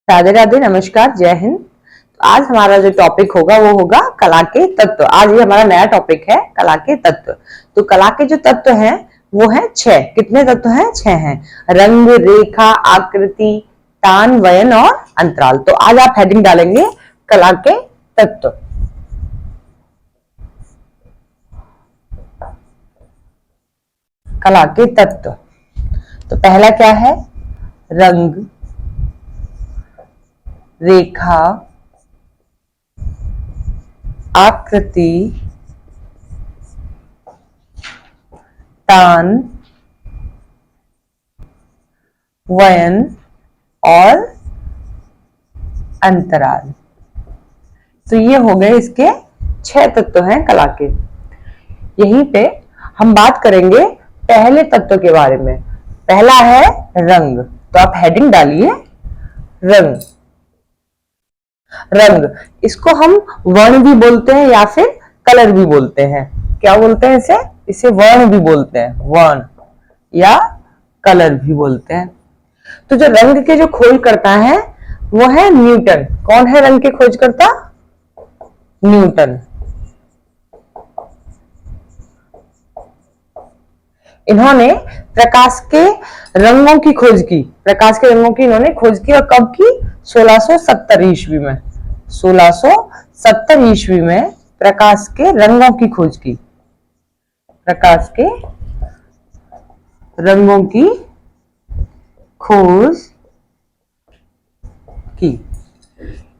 राधे राधे, नमस्कार, जय हिंद। तो आज हमारा जो टॉपिक होगा वो होगा कला के तत्व। आज ये हमारा नया टॉपिक है, कला के तत्व। तो कला के जो तत्व हैं वो है 6। कितने तत्व हैं? 6 हैं। रंग, रेखा, आकृति, तान, वयन और अंतराल। तो आज आप हेडिंग डालेंगे कला के तत्व। कला के तत्व। तो पहला क्या है? रंग, रेखा, आकृति, तान, वयन और अंतराल। तो ये हो गए इसके 6 तत्व हैं कला के। यहीं पे हम बात करेंगे पहले तत्व के बारे में। पहला है रंग। तो आप हेडिंग डालिए रंग। रंग, इसको हम वर्ण भी बोलते हैं या फिर कलर भी बोलते हैं। क्या बोलते हैं इसे? इसे वर्ण भी बोलते हैं, वर्ण या कलर भी बोलते हैं। तो जो रंग के जो खोज करता है वो है न्यूटन। कौन है रंग के खोजकर्ता? न्यूटन। इन्होंने प्रकाश के रंगों की खोज की। प्रकाश के रंगों की इन्होंने खोज की। और कब की? 1670 ईस्वी में। 1670 ईस्वी में प्रकाश के रंगों की खोज की। प्रकाश के रंगों की खोज की।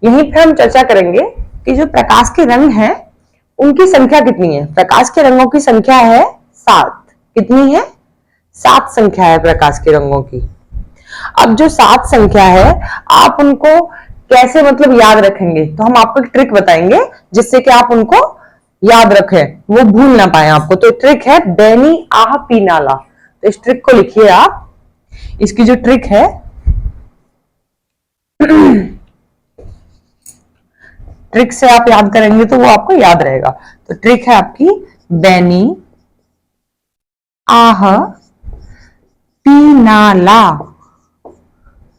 यहीं पर हम चर्चा करेंगे कि जो प्रकाश के रंग हैं उनकी संख्या कितनी है। प्रकाश के रंगों की संख्या है 7। कितनी है? 7 संख्या है प्रकाश के रंगों की। अब जो 7 संख्या है आप उनको कैसे याद रखेंगे? तो हम आपको एक ट्रिक बताएंगे जिससे कि आप उनको याद रखें, वो भूल ना पाए आपको। तो ट्रिक है बैनी आह पीनाला। तो इस ट्रिक को लिखिए आप। इसकी जो ट्रिक है ट्रिक से आप याद करेंगे तो वो आपको याद रहेगा। तो ट्रिक है आपकी बैनी आह पीनाला।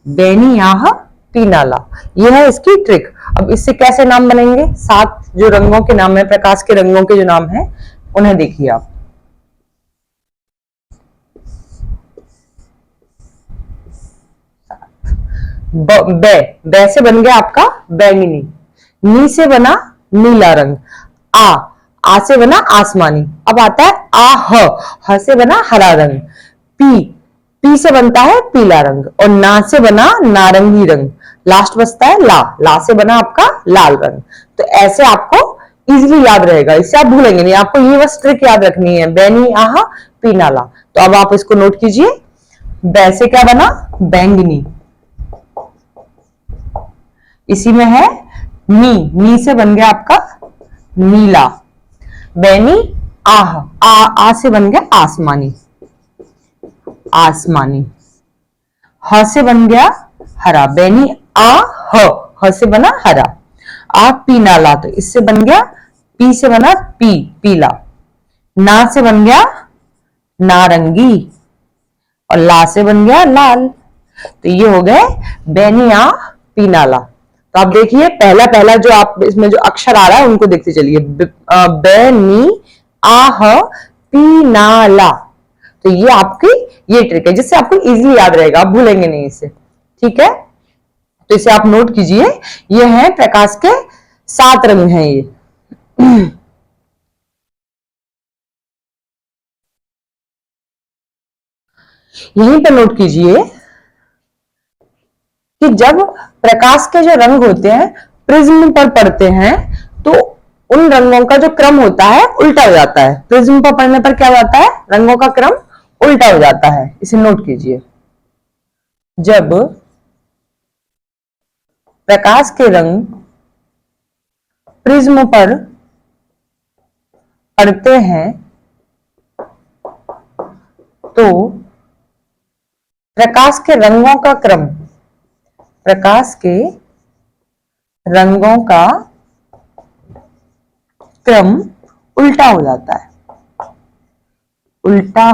बैनी आह पीनाला, यह है इसकी ट्रिक। अब इससे कैसे नाम बनेंगे? 7 जो रंगों के नाम है, प्रकाश के रंगों के जो नाम है उन्हें देखिए आप। बै से बन गया आपका बैंगनी। नी से बना नीला रंग। आ से बना आसमानी। अब आता है ह से बना हरा रंग। पी से बनता है पीला रंग। और ना से बना नारंगी रंग। लास्ट बचता है ला से बना आपका लाल रंग। तो ऐसे आपको इजीली याद रहेगा, इससे आप भूलेंगे नहीं। आपको ये बस ट्रिक याद रखनी है, बैनी आह पीनाला। तो अब आप इसको नोट कीजिए। बै से क्या बना? बैंगनी। इसी में है नी से बन गया आपका नीला। बैनी आह आ से बन गया आसमानी। आसमानी। ह से बन गया हरा। बैनी ह से बना हरा। आ पीनाला, तो इससे बन गया पी से बना पीला। ना से बन गया नारंगी। और ला से बन गया लाल। तो ये हो गए बैनिया पीनाला। तो आप देखिए पहला पहला जो आप इसमें जो अक्षर आ रहा है उनको देखते चलिए। बैनी आह पीनाला। तो ये आपकी ये ट्रिक है जिससे आपको इजीली याद रहेगा, आप भूलेंगे नहीं इसे। ठीक है, तो इसे आप नोट कीजिए। ये है प्रकाश के 7 रंग हैं ये। यहीं पर नोट कीजिए कि जब प्रकाश के जो रंग होते हैं प्रिज्म पर पड़ते हैं तो उन रंगों का जो क्रम होता है उल्टा हो जाता है। प्रिज्म पर पड़ने पर क्या होता है? रंगों का क्रम उल्टा हो जाता है। इसे नोट कीजिए। जब प्रकाश के रंग प्रिज्म पर पड़ते हैं तो प्रकाश के रंगों का क्रम, प्रकाश के रंगों का क्रम उल्टा हो जाता है। उल्टा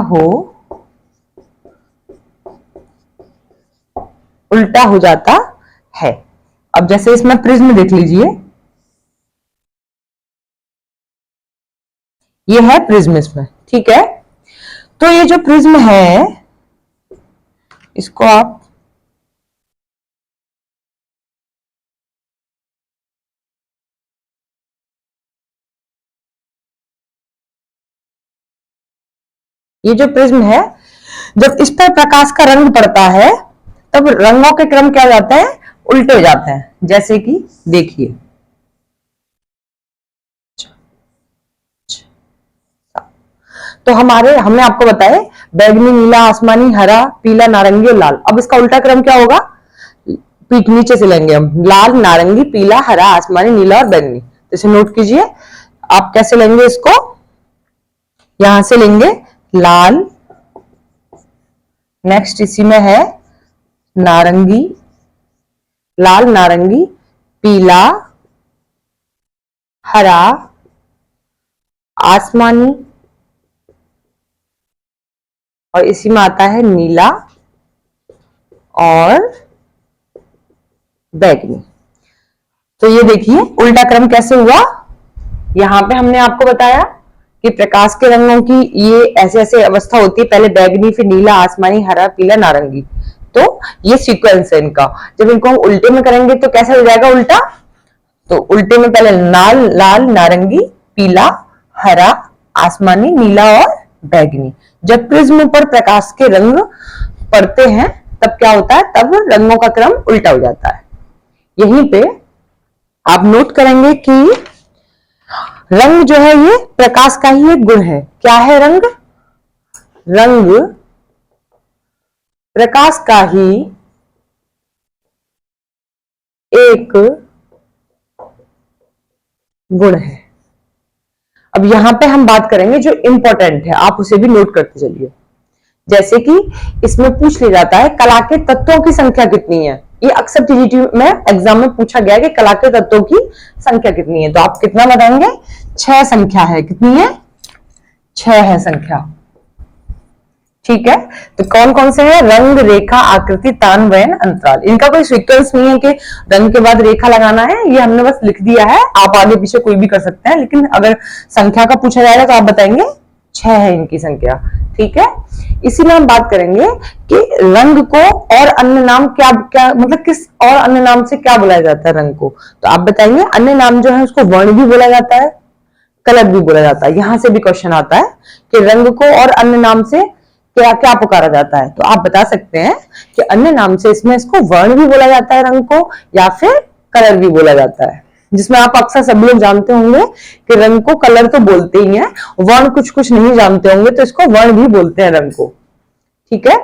हो जाता है। अब जैसे इसमें प्रिज्म देख लीजिए, ये है प्रिज्म इसमें, ठीक है। तो ये जो प्रिज्म है इसको आप ये जो प्रिज्म है, जब इस पर प्रकाश का रंग पड़ता है तब रंगों के क्रम क्या हो जाते हैं, उल्टे हो जाते हैं। जैसे कि देखिए, तो हमने आपको बताया बैगनी, नीला, आसमानी, हरा, पीला, नारंगी और लाल। अब इसका उल्टा क्रम क्या होगा, पीठ नीचे से लेंगे हम, लाल, नारंगी, पीला, हरा, आसमानी, नीला और बैंगनी। तो इसे नोट कीजिए, आप कैसे लेंगे इसको, यहां से लेंगे लाल, नेक्स्ट इसी में है नारंगी, लाल, नारंगी, पीला, हरा, आसमानी और इसी में आता है नीला और बैगनी। तो ये देखिए उल्टा क्रम कैसे हुआ। यहां पे हमने आपको बताया कि प्रकाश के रंगों की ये ऐसे ऐसे अवस्था होती है, पहले बैगनी, फिर नीला, आसमानी, हरा, पीला, नारंगी। तो ये सीक्वेंस है इनका। जब इनको हम उल्टे में करेंगे तो कैसे हो जाएगा उल्टा, तो उल्टे में पहले लाल, लाल, नारंगी, पीला, हरा, आसमानी, नीला और बैगनी। जब प्रिज्म पर प्रकाश के रंग पड़ते हैं तब क्या होता है, तब रंगों का क्रम उल्टा हो जाता है। यहीं पे आप नोट करेंगे कि रंग जो है ये प्रकाश का ही एक गुण है। क्या है रंग, रंग प्रकाश का ही एक गुण है। अब यहां पे हम बात करेंगे जो इंपॉर्टेंट है, आप उसे भी नोट करते चलिए। जैसे कि इसमें पूछ लिया जाता है कला के तत्वों की संख्या कितनी है। ये अक्सर टीजीटी में एग्जाम में पूछा गया है कि कला के तत्वों की संख्या कितनी है, तो आप कितना बताएंगे, 6 संख्या है। कितनी है, 6 है संख्या, ठीक है। तो कौन कौन से हैं, रंग, रेखा, आकृति, तान, वयन, अंतराल। इनका कोई सीक्वेंस नहीं है कि रंग के बाद रेखा लगाना है, ये हमने बस लिख दिया है, आप आगे पीछे कोई भी कर सकते हैं। लेकिन अगर संख्या का पूछा जाएगा तो आप बताएंगे 6 है इनकी संख्या, ठीक है। इसी में हम बात करेंगे कि रंग को और अन्य नाम क्या क्या, मतलब किस और अन्य नाम से क्या बुलाया जाता है रंग को। तो आप बताएंगे अन्य नाम जो है उसको वर्ण भी बोला जाता है, कलर भी बोला जाता है। यहां से भी क्वेश्चन आता है कि रंग को और अन्य नाम से क्या क्या पुकारा जाता है। तो आप बता सकते हैं कि अन्य नाम से इसमें इसको वर्ण भी बोला जाता है रंग को, या फिर कलर भी बोला जाता है। जिसमें आप अक्सर सब लोग जानते होंगे कि रंग को कलर तो बोलते ही हैं, वर्ण कुछ कुछ नहीं जानते होंगे तो इसको वर्ण भी बोलते हैं रंग को, ठीक है।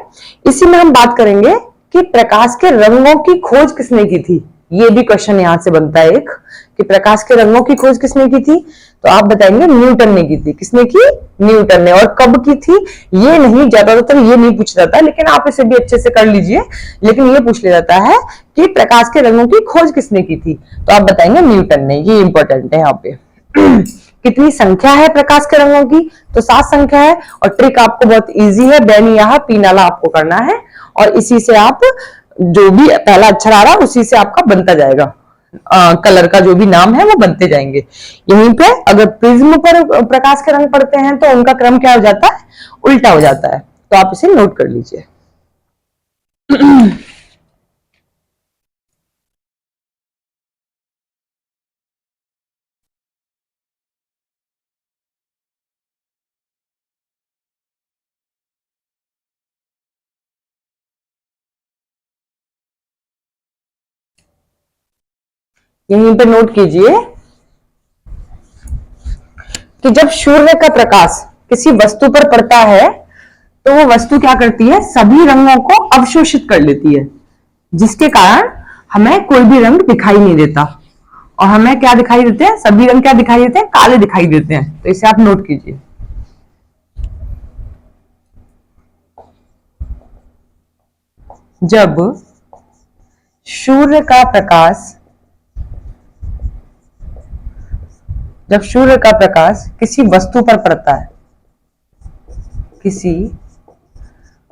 इसी में हम बात करेंगे कि प्रकाश के रंगों की खोज किसने की थी। ये भी क्वेश्चन यहां से बनता है एक, कि प्रकाश के रंगों की खोज किसने की थी। तो आप बताएंगे न्यूटन ने की थी। किसने की, न्यूटन ने। और कब की थी ये नहीं, ज्यादातर ये नहीं पूछा जाता, लेकिन आप इसे भी अच्छे से कर लीजिए। लेकिन ये पूछ लिया जाता है कि प्रकाश के रंगों की खोज किसने की थी, तो आप बताएंगे न्यूटन ने। ये इंपॉर्टेंट है यहाँ पे। कितनी संख्या है प्रकाश के रंगों की, तो 7 संख्या है। और ट्रिक आपको बहुत इजी है, बैनिया पीनाला आपको करना है, और इसी से आप जो भी पहला अक्षर आ रहा है उसी से आपका बनता जाएगा, कलर का जो भी नाम है वो बनते जाएंगे। यहीं पे अगर प्रिज्म पर प्रकाश के रंग पड़ते हैं तो उनका क्रम क्या हो जाता है, उल्टा हो जाता है। तो आप इसे नोट कर लीजिए। यहीं पे नोट कीजिए कि जब सूर्य का प्रकाश किसी वस्तु पर पड़ता है तो वो वस्तु क्या करती है, सभी रंगों को अवशोषित कर लेती है, जिसके कारण हमें कोई भी रंग दिखाई नहीं देता। और हमें क्या दिखाई देते हैं, सभी रंग क्या दिखाई देते हैं, काले दिखाई देते हैं। तो इसे आप नोट कीजिए। जब सूर्य का प्रकाश जब सूर्य का प्रकाश किसी वस्तु पर पड़ता है, किसी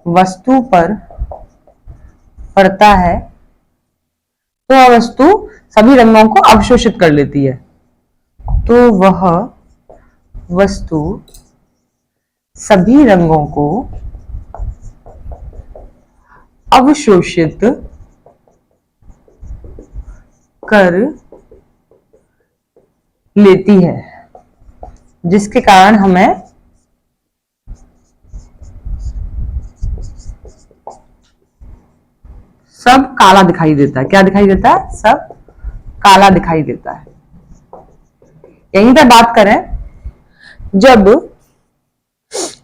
वस्तु पर पड़ता है तो वह वस्तु सभी रंगों को अवशोषित कर लेती है। तो वह वस्तु सभी रंगों को अवशोषित कर लेती है, जिसके कारण हमें सब काला दिखाई देता है। क्या दिखाई देता है? सब काला दिखाई देता है। यहीं पे बात करें, जब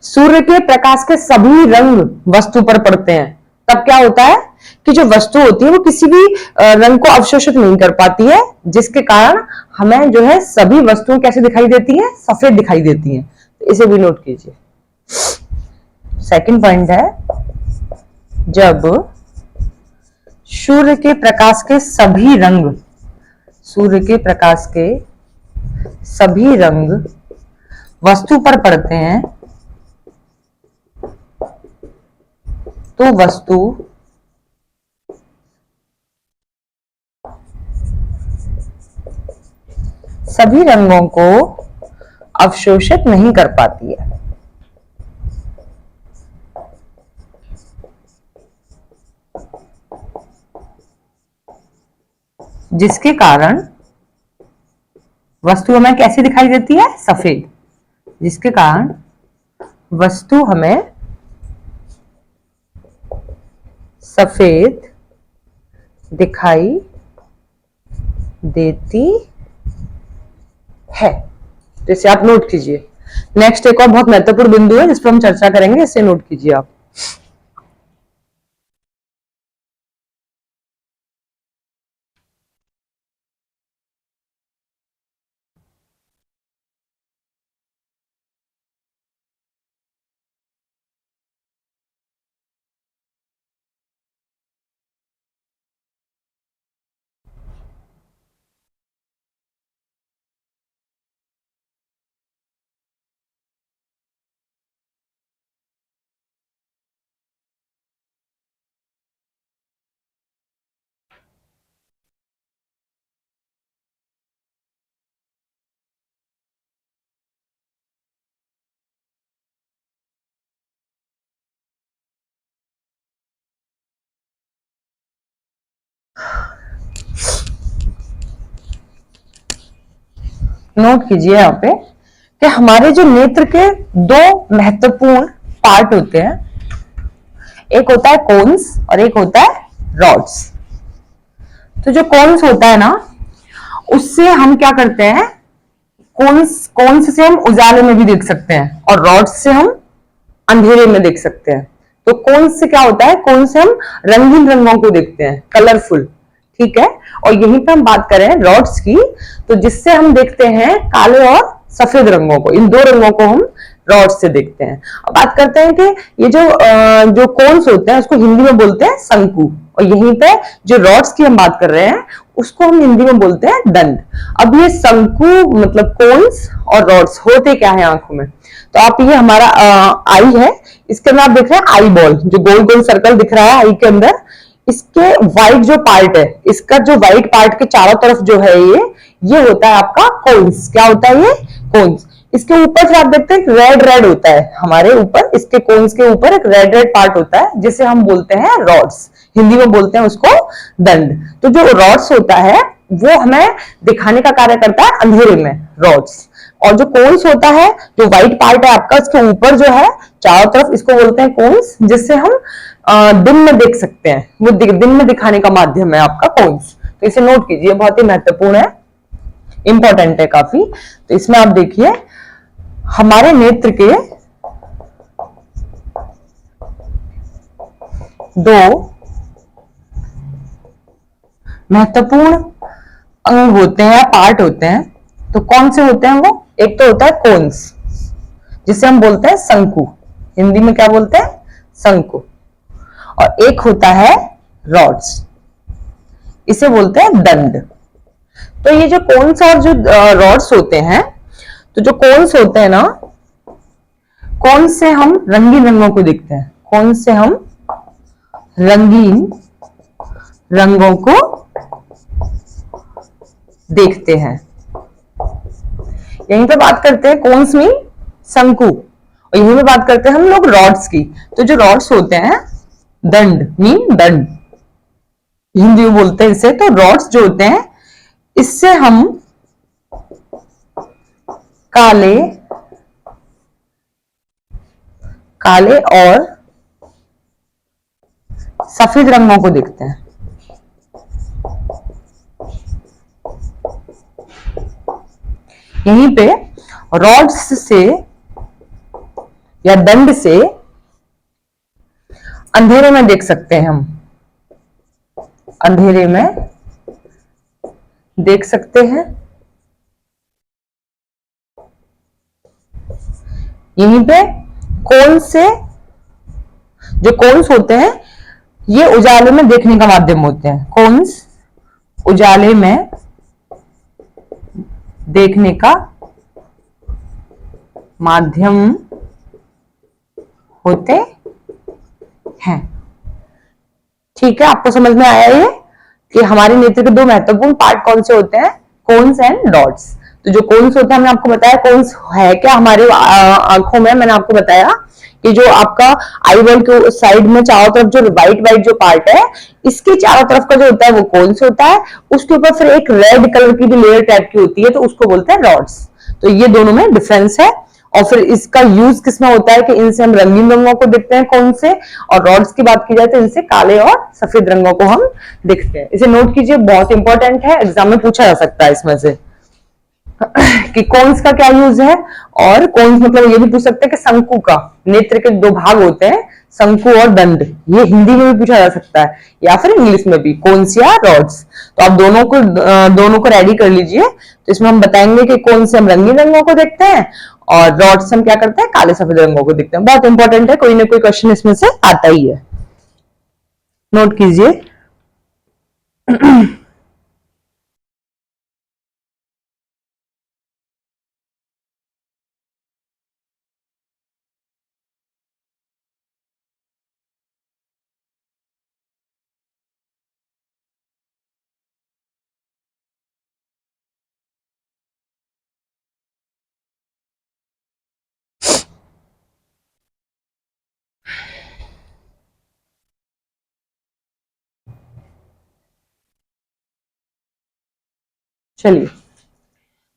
सूर्य के प्रकाश के सभी रंग वस्तु पर पड़ते हैं तब क्या होता है कि जो वस्तु होती है वो किसी भी रंग को अवशोषित नहीं कर पाती है, जिसके कारण हमें जो है सभी वस्तुएं कैसे दिखाई देती है? सफेद दिखाई देती हैं। तो इसे भी नोट कीजिए। सेकंड पॉइंट है, जब सूर्य के प्रकाश के सभी रंग, सूर्य के प्रकाश के सभी रंग वस्तु पर पड़ते हैं तो वस्तु सभी रंगों को अवशोषित नहीं कर पाती है, जिसके कारण वस्तु हमें कैसी दिखाई देती है? सफेद। जिसके कारण वस्तु हमें सफेद दिखाई देती है। तो इसे आप नोट कीजिए। नेक्स्ट एक और बहुत महत्वपूर्ण बिंदु है जिस पर हम चर्चा करेंगे, इसे नोट कीजिए आप। नोट कीजिए यहाँ पे कि हमारे जो नेत्र के दो महत्वपूर्ण पार्ट होते हैं, एक होता है कोन्स और एक होता है रॉड्स। तो जो कोन्स होता है ना, उससे हम क्या करते हैं, कोन्स से हम उजाले में भी देख सकते हैं और रॉड्स से हम अंधेरे में देख सकते हैं। तो कोन्स से क्या होता है, कोन्स से हम रंगीन रंगों को देखते हैं, कलरफुल। ठीक है। और यहीं पे हम बात करें रॉड्स की, तो जिससे हम देखते हैं काले और सफेद रंगों को, इन दो रंगों को हम रॉड से देखते हैं। अब बात करते हैं कि ये जो कोन्स होते हैं उसको हिंदी में बोलते हैं शंकु, और यहीं पे जो रॉड्स की हम बात कर रहे हैं उसको हम हिंदी में बोलते हैं दंड। अब ये शंकु मतलब कोन्स और रॉड्स होते क्या है आंखों में, तो आप ये हमारा आई है, इसके अंदर आप देख रहे हैं आई बॉल, जो गोल गोल सर्कल दिख रहा है आई के अंदर, इसके व्हाइट जो पार्ट है, इसका जो व्हाइट पार्ट के चारों तरफ जो है ये होता है आपका कोन्स। क्या होता है ये? कोन्स। इसके ऊपर से आप देखते हैं रेड रेड होता है हमारे ऊपर, इसके कोन्स के ऊपर एक रेड रेड पार्ट होता है जिसे हम बोलते हैं रॉड्स, हिंदी में बोलते हैं उसको दंड। तो जो रॉड्स होता है वो हमें दिखाने का कार्य करता है अंधेरे में, रॉड्स। और जो कोन्स होता है, जो व्हाइट पार्ट है आपका, इसके ऊपर जो है चारों तरफ, इसको बोलते हैं कोन्स, जिससे हम दिन में देख सकते हैं, वो दिन में दिखाने का माध्यम है आपका कोन्स। तो इसे नोट कीजिए, बहुत ही महत्वपूर्ण है, इंपॉर्टेंट है काफी। तो इसमें आप देखिए हमारे नेत्र के दो महत्वपूर्ण अंग होते हैं, पार्ट होते हैं। तो कौन से होते हैं वो? एक तो होता है कोन्स, जिसे हम बोलते हैं शंकु, हिंदी में क्या बोलते हैं? शंकु। और एक होता है रॉड्स, इसे बोलते हैं दंड। तो ये जो कोन्स और जो रॉड्स होते हैं, तो जो कोन्स होते हैं ना, कोन्स से हम रंगीन रंगों को देखते हैं, कोन्स से हम रंगीन रंगों को देखते हैं। यहीं पे बात करते हैं कोन्स मीन शंकु, और यहीं पे बात करते हैं हम लोग रॉड्स की। तो जो रॉड्स होते हैं, दंड मीन दंड, हिंदी में बोलते हैं इसे। तो रॉड्स जो होते हैं, इससे हम काले काले और सफेद रंगों को देखते हैं। यहीं पे रॉड्स से या दंड से अंधेरे में देख सकते हैं हम, अंधेरे में देख सकते हैं। यहीं पे कोन से, जो कोन्स होते हैं ये उजाले में देखने का माध्यम होते हैं। कोन्स उजाले में देखने का माध्यम होते हैं। ठीक है, आपको समझ में आया ये कि हमारे नेत्र के दो महत्वपूर्ण पार्ट कौन से होते हैं, कोन्स एंड डॉट्स। तो जो कोन्स होता है, मैंने आपको बताया कोन्स है क्या हमारे आंखों में, मैंने आपको बताया कि जो आपका आई बॉल के साइड में चारों तरफ जो व्हाइट व्हाइट जो पार्ट है, इसके चारों तरफ का जो होता है वो कोन्स होता है। उसके ऊपर फिर एक रेड कलर की भी लेयर टाइप की होती है, तो उसको बोलते हैं रॉड्स। तो ये दोनों में डिफरेंस है। और फिर इसका यूज किसमें होता है कि इनसे हम रंगीन रंगों को देखते हैं कौन से, और रॉड्स की बात की जाए तो इनसे काले और सफेद रंगों को हम देखते हैं। इसे नोट कीजिए, बहुत इंपॉर्टेंट है, एग्जाम में पूछा जा सकता है इसमें से कि कोन्स का क्या यूज है। और कोन्स मतलब ये भी पूछ सकते हैं कि शंकु का, नेत्र के दो भाग होते हैं शंकु और दंड, ये हिंदी में भी पूछा जा सकता है या फिर इंग्लिश में भी, कोन्स या रॉड्स। तो आप दोनों को रेडी कर लीजिए। तो इसमें हम बताएंगे कि कौन से हम रंगीन रंगों को देखते हैं और रॉड्स हम क्या करते हैं, काले सफेद रंगों को देखते हैं। बहुत इंपॉर्टेंट है, कोई ना कोई क्वेश्चन इसमें से आता ही है, नोट कीजिए। चलिए,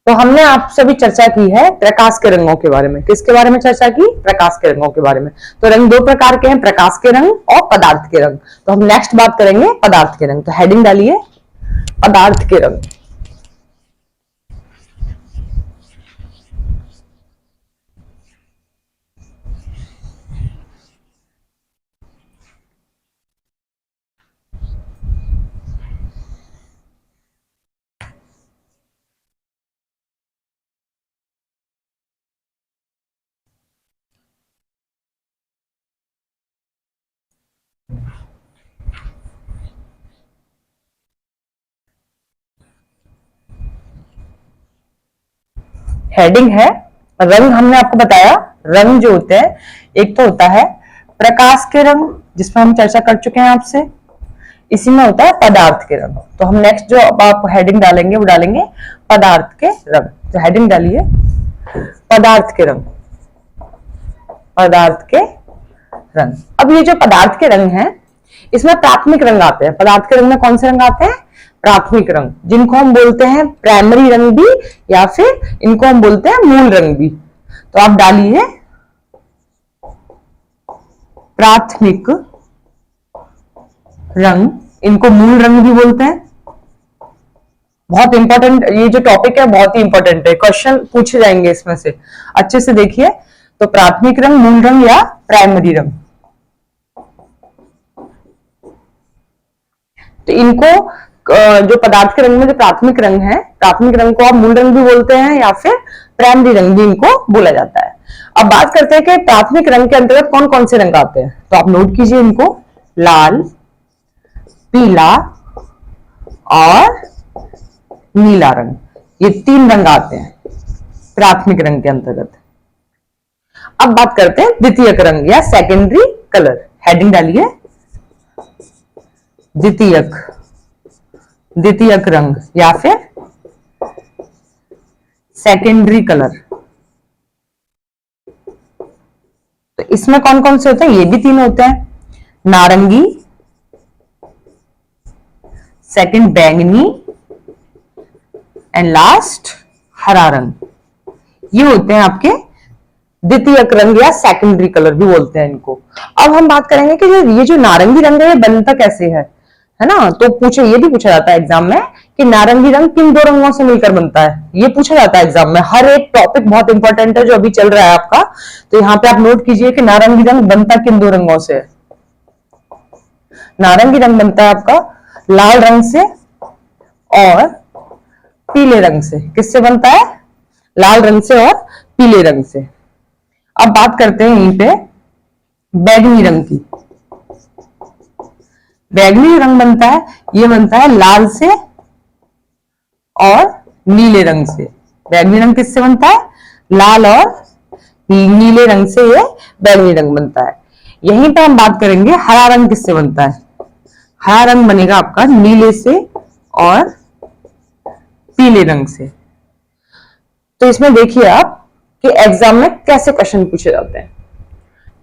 तो हमने आपसे भी चर्चा की है प्रकाश के रंगों के बारे में। किसके बारे में चर्चा की, प्रकाश के रंगों के बारे में। तो रंग दो प्रकार के हैं, प्रकाश के रंग और पदार्थ के रंग। तो हम नेक्स्ट बात करेंगे पदार्थ के रंग। तो हेडिंग डालिए, पदार्थ के रंग। हेडिंग है रंग। हमने आपको बताया रंग जो होते हैं, एक तो होता है प्रकाश के रंग, जिसमें हम चर्चा कर चुके हैं आपसे। इसी में होता है पदार्थ के रंग। तो हम नेक्स्ट जो अब आप हेडिंग डालेंगे वो डालेंगे पदार्थ के रंग। तो हेडिंग डालिए, पदार्थ के रंग, पदार्थ के रंग। अब ये जो पदार्थ के रंग हैं, इसमें प्राथमिक रंग आते हैं। पदार्थ के रंग में कौन से रंग आते हैं, प्राथमिक रंग, जिनको हम बोलते हैं प्राइमरी रंग भी, या फिर इनको हम बोलते हैं मूल रंग भी। तो आप डालिए प्राथमिक रंग, इनको मूल रंग भी बोलते हैं। बहुत इंपॉर्टेंट ये जो टॉपिक है, बहुत ही इंपॉर्टेंट है, क्वेश्चन पूछे जाएंगे इसमें से, अच्छे से देखिए। तो प्राथमिक रंग, मूल रंग या प्राइमरी रंग, तो इनको जो पदार्थ के रंग में जो प्राथमिक रंग है, प्राथमिक रंग को आप मूल रंग भी बोलते हैं या फिर प्राइमरी रंग भी इनको बोला जाता है। अब बात करते हैं कि प्राथमिक रंग के अंतर्गत कौन कौन से रंग आते हैं। तो आप नोट कीजिए इनको, लाल, पीला और नीला रंग, ये तीन रंग आते हैं प्राथमिक रंग के अंतर्गत। अब बात करते हैं द्वितीयक रंग या सेकेंडरी कलर। हेडिंग डालिए, द्वितीयक, द्वितीयक रंग या फिर सेकेंडरी कलर। तो इसमें कौन कौन से होते हैं? ये भी तीन होते हैं, नारंगी, सेकंड बैंगनी एंड लास्ट हरा रंग। ये होते हैं आपके द्वितीयक रंग या सेकेंडरी कलर भी बोलते हैं इनको। अब हम बात करेंगे कि ये जो नारंगी रंग है ये बनता कैसे है ना? तो ये भी पूछा जाता है एग्जाम में कि नारंगी रंग किन दो रंगों से मिलकर बनता है। ये पूछा जाता है एग्जाम में। हर एक टॉपिक बहुत इंपॉर्टेंट है जो अभी चल रहा है आपका। तो यहाँ पे आप नोट कीजिए कि नारंगी रंग बनता किन दो रंगों से है। नारंगी रंग बनता है आपका लाल रंग से और पीले रंग से। किससे बनता है? लाल रंग से और पीले रंग से। अब बात करते हैं यहीं पे बैगनी रंग की। बैगनी रंग बनता है, ये बनता है लाल से और नीले रंग से। बैगनी रंग किससे बनता है? लाल और नीले रंग से ये बैगनी रंग बनता है। यहीं पे हम बात करेंगे हरा रंग किससे बनता है। हरा रंग बनेगा आपका नीले से और पीले रंग से। तो इसमें देखिए आप कि एग्जाम में कैसे क्वेश्चन पूछे जाते हैं।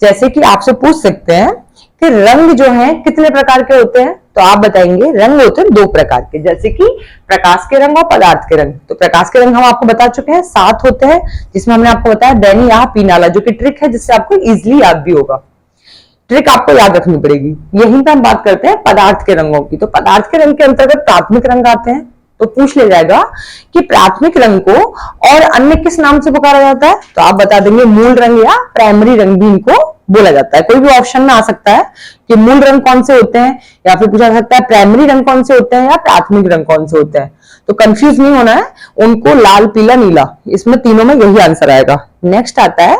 जैसे कि आपसे पूछ सकते हैं कि रंग जो है कितने प्रकार के होते हैं, तो आप बताएंगे रंग होते हैं दो प्रकार के, जैसे कि प्रकाश के रंग और पदार्थ के रंग। तो प्रकाश के रंग हम आपको बता चुके हैं, 7 होते हैं, जिसमें हमने आपको बताया बैनी, आह, पीनाला, जो कि ट्रिक है जिससे आपको इजिली याद भी होगा। ट्रिक आपको याद रखनी पड़ेगी। यहीं पे हम बात करते हैं पदार्थ के रंगों की। तो पदार्थ के रंग के अंतर्गत प्राथमिक रंग आते हैं। तो पूछ ले जाएगा कि प्राथमिक रंग को और अन्य किस नाम से पुकारा जाता है, तो आप बता देंगे मूल रंग या प्राइमरी रंग भी इनको बोला जाता है। कोई भी ऑप्शन में आ सकता है कि मूल रंग कौन से होते हैं, या फिर पूछा सकता है प्राइमरी रंग कौन से होते हैं या प्राथमिक रंग कौन से होते हैं। तो कंफ्यूज नहीं होना है उनको, लाल, पीला, नीला, इसमें तीनों में यही आंसर आएगा। नेक्स्ट आता है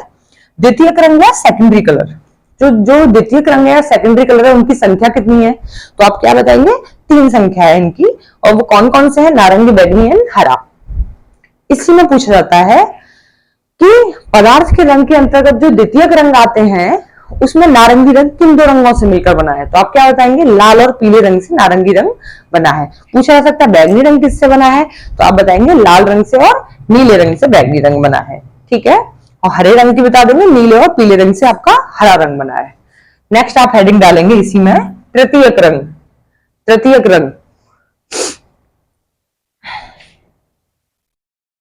द्वितीयक रंग या सेकेंडरी कलर। जो द्वितीयक रंग है या सेकेंडरी कलर है उनकी संख्या कितनी है, तो आप क्या बताएंगे? 3 संख्या है इनकी, और वो कौन कौन से हैं? नारंगी, बैगनी एंड हरा। इसी में पूछा जाता है कि पदार्थ के रंग के अंतर्गत जो द्वितीयक रंग आते हैं उसमें नारंगी रंग किन दो रंगों से मिलकर बना है, तो आप क्या बताएंगे? लाल और पीले रंग से नारंगी रंग बना है। पूछा जा सकता है बैगनी रंग किससे बना है, तो आप बताएंगे लाल रंग से और नीले रंग से बैगनी रंग बना है। ठीक है, और हरे रंग की बता देंगे नीले और पीले रंग से आपका हरा रंग बना है। नेक्स्ट आप हेडिंग डालेंगे इसी में तृतीयक रंग। तृतीयक रंग,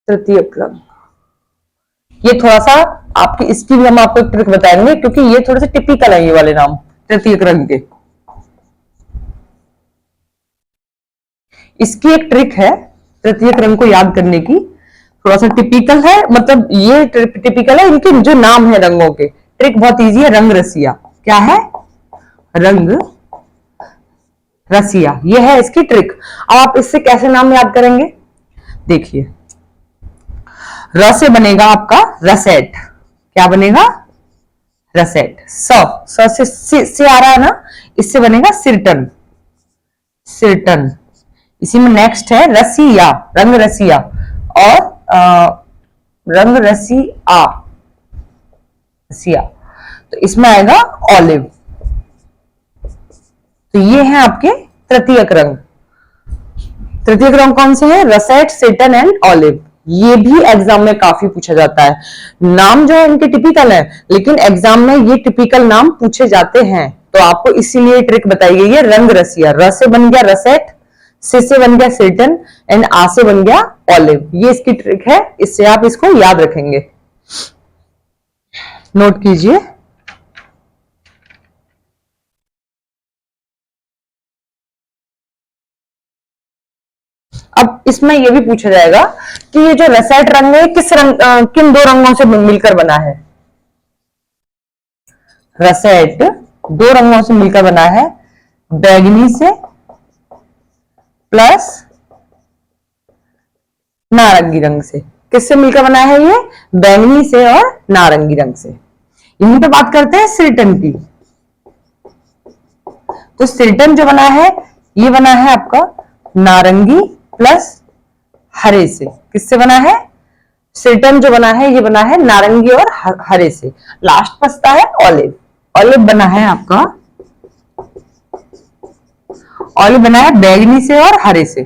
तृतीयक रंग, ये थोड़ा सा आपकी, इसकी भी हम आपको एक ट्रिक बताएंगे क्योंकि ये थोड़े से टिपिकल है ये वाले नाम तृतीयक रंग के। इसकी एक ट्रिक है तृतीयक रंग को याद करने की, थोड़ा सा टिपिकल है, मतलब ये टिपिकल है इनके जो नाम है रंगों के। ट्रिक बहुत इजी है। रंग रसिया, क्या है? रंग रसिया, ये है इसकी ट्रिक। अब आप इससे कैसे नाम याद करेंगे? देखिए, र से बनेगा आपका रसेट। क्या बनेगा? रसेट। से आ रहा है ना, इससे बनेगा सिरटन। सिरटन। इसी में नेक्स्ट है रसिया, रंग रसिया, और रंग रसिया, रसिया, तो इसमें आएगा ऑलिव। तो ये है आपके तृतीयक रंग। तृतीयक रंग कौन से हैं? Russet, citron and olive. ये भी एग्जाम में काफी पूछा जाता है। नाम जो है इनके टिपिकल है, लेकिन एग्जाम में ये टिपिकल नाम पूछे जाते हैं, तो आपको इसीलिए ट्रिक बताई गई है। रंग रसिया, र से बन गया रसेट, से बन गया सिरटन एंड आ से बन गया ऑलिव। ये इसकी ट्रिक है, इससे आप इसको याद रखेंगे। नोट कीजिए। अब इसमें यह भी पूछा जाएगा कि ये जो रसेट रंग है किस रंग, किन दो रंगों से मिलकर बना है। रसेट 2 रंगों से मिलकर बना है, बैगनी से प्लस नारंगी रंग से। किससे मिलकर बना है ये? बैंगनी से और नारंगी रंग से। यहीं पे बात करते हैं सिरटन की। तो सिरटन जो बना है ये बना है आपका नारंगी प्लस हरे से। किससे बना है? सिरटन जो बना है ये बना है नारंगी और हरे से। लास्ट बचता है ऑलिव। ऑलिव बना है आपका, ऑलिव बना है बैगनी से और हरे से।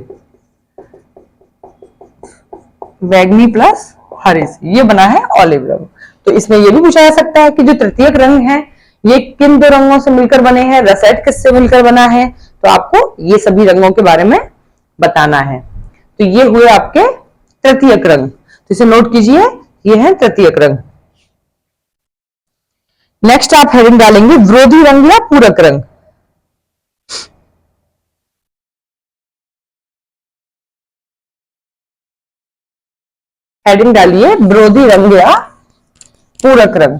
बैगनी प्लस हरे से, ये बना है ऑलिव रंग। तो इसमें ये भी पूछा जा सकता है कि जो तृतीयक रंग है ये किन दो रंगों से मिलकर बने हैं, रसेट किससे मिलकर बना है, तो आपको ये सभी रंगों के बारे में बताना है। तो ये हुए आपके तृतीयक रंग, तो इसे नोट कीजिए, ये है तृतीयक रंग। नेक्स्ट आप हेडिंग डालेंगे विरोधी रंग या पूरक रंग। हेडिंग डालिए विरोधी रंग या पूरक रंग।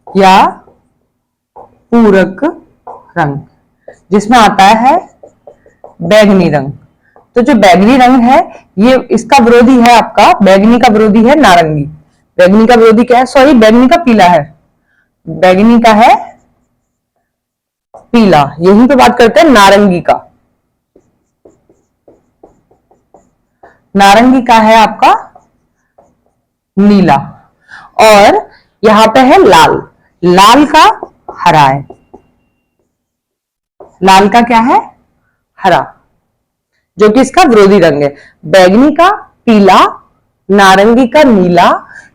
या पूरक रंग, जिसमें आता है बैगनी रंग। तो जो बैगनी रंग है ये इसका विरोधी है आपका, बैगनी का विरोधी है नारंगी। बैगनी का विरोधी क्या है, सॉरी बैगनी का पीला है, बैगनी का है पीला। यहीं पे बात करते हैं नारंगी का। नारंगी का है आपका नीला, और यहां पे है लाल, लाल का हरा है, लाल का क्या है हरा, जो कि इसका विरोधी रंग है। बैगनी का पीला, नारंगी का नीला,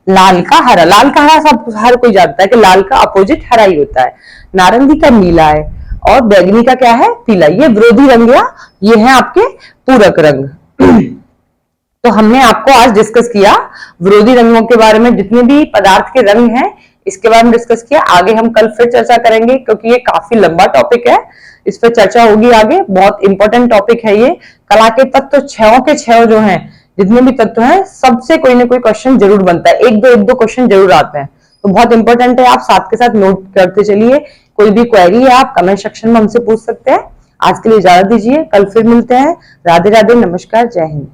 लाल का हरा। लाल का हरा सब हर कोई जानता है कि लाल का अपोजिट हरा ही होता है। नारंगी का नीला है और बैगनी का क्या है पीला। ये विरोधी रंग या ये है आपके पूरक रंग। तो हमने आपको आज डिस्कस किया विरोधी रंगों के बारे में, जितने भी पदार्थ के रंग हैं इसके बारे में डिस्कस किया। आगे हम कल फिर चर्चा करेंगे क्योंकि ये काफी लंबा टॉपिक है, इस पर चर्चा होगी आगे। बहुत इंपॉर्टेंट टॉपिक है ये। कला के तत्व छह के छह जो हैं, जितने भी तत्व हैं सबसे कोई ना कोई क्वेश्चन जरूर बनता है, एक दो क्वेश्चन जरूर आते हैं। तो बहुत इंपॉर्टेंट है, आप साथ के साथ नोट करते चलिए। कोई भी क्वेरी है आप कमेंट सेक्शन में हमसे पूछ सकते हैं। आज के लिए इजाजत दीजिए, कल फिर मिलते हैं। राधे राधे, नमस्कार, जय हिंद।